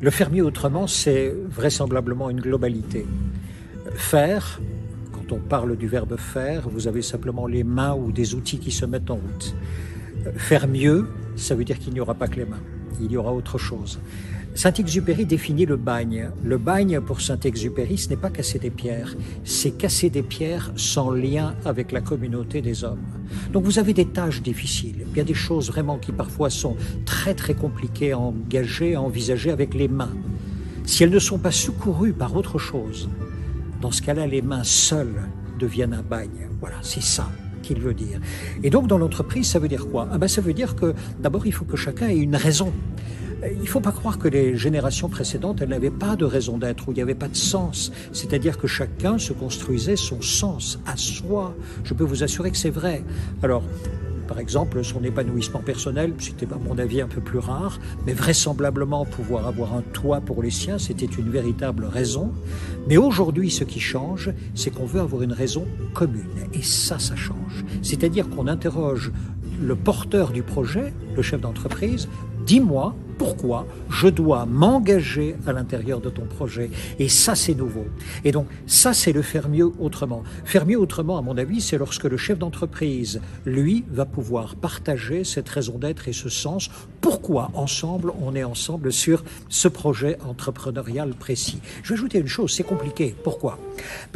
Le faire mieux autrement, c'est vraisemblablement une globalité. Faire, quand on parle du verbe faire, vous avez simplement les mains ou des outils qui se mettent en route. Faire mieux, ça veut dire qu'il n'y aura pas que les mains, il y aura autre chose. Saint-Exupéry définit le bagne. Le bagne, pour Saint-Exupéry, ce n'est pas casser des pierres, c'est casser des pierres sans lien avec la communauté des hommes. Donc vous avez des tâches difficiles, il y a des choses vraiment qui parfois sont très très compliquées à engager, à envisager avec les mains. Si elles ne sont pas secourues par autre chose, dans ce cas-là, les mains seules deviennent un bagne. Voilà, c'est ça qu'il veut dire. Et donc dans l'entreprise, ça veut dire quoi? Ça veut dire que d'abord, il faut que chacun ait une raison. Il ne faut pas croire que les générations précédentes, elles n'avaient pas de raison d'être, où il n'y avait pas de sens. C'est-à-dire que chacun se construisait son sens à soi. Je peux vous assurer que c'est vrai. Alors, par exemple, son épanouissement personnel, c'était à mon avis un peu plus rare, mais vraisemblablement pouvoir avoir un toit pour les siens, c'était une véritable raison. Mais aujourd'hui, ce qui change, c'est qu'on veut avoir une raison commune. Et ça change. C'est-à-dire qu'on interroge le porteur du projet, le chef d'entreprise, dis-moi pourquoi je dois m'engager à l'intérieur de ton projet. Et ça, c'est nouveau. Et donc, ça, c'est le faire mieux autrement. Faire mieux autrement, à mon avis, c'est lorsque le chef d'entreprise, lui, va pouvoir partager cette raison d'être et ce sens. Pourquoi, ensemble, on est ensemble sur ce projet entrepreneurial précis. Je vais ajouter une chose, c'est compliqué. Pourquoi?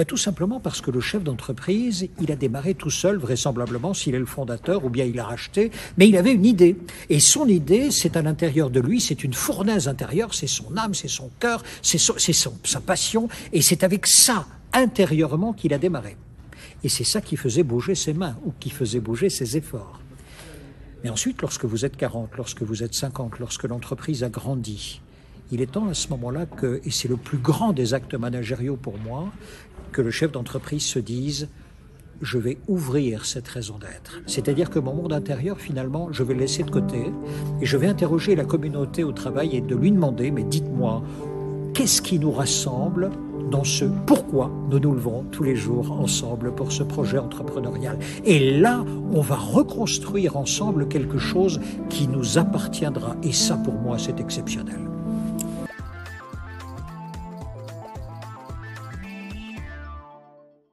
Tout simplement parce que le chef d'entreprise, il a démarré tout seul, vraisemblablement, s'il est le fondateur, ou bien il a racheté, mais il avait une idée. Et son idée, c'est à l'intérieur de lui, c'est une fournaise intérieure, c'est son âme, c'est son cœur, c'est sa passion, et c'est avec ça, intérieurement, qu'il a démarré. Et c'est ça qui faisait bouger ses mains, ou qui faisait bouger ses efforts. Mais ensuite, lorsque vous êtes 40, lorsque vous êtes 50, lorsque l'entreprise a grandi, il est temps à ce moment-là que, et c'est le plus grand des actes managériaux pour moi, que le chef d'entreprise se dise « je vais ouvrir cette raison d'être ». C'est-à-dire que mon monde intérieur, finalement, je vais le laisser de côté et je vais interroger la communauté au travail et de lui demander « mais dites-moi, qu'est-ce qui nous rassemble dans ce pourquoi nous nous levons tous les jours ensemble pour ce projet entrepreneurial ?» Et là, on va reconstruire ensemble quelque chose qui nous appartiendra. Et ça, pour moi, c'est exceptionnel.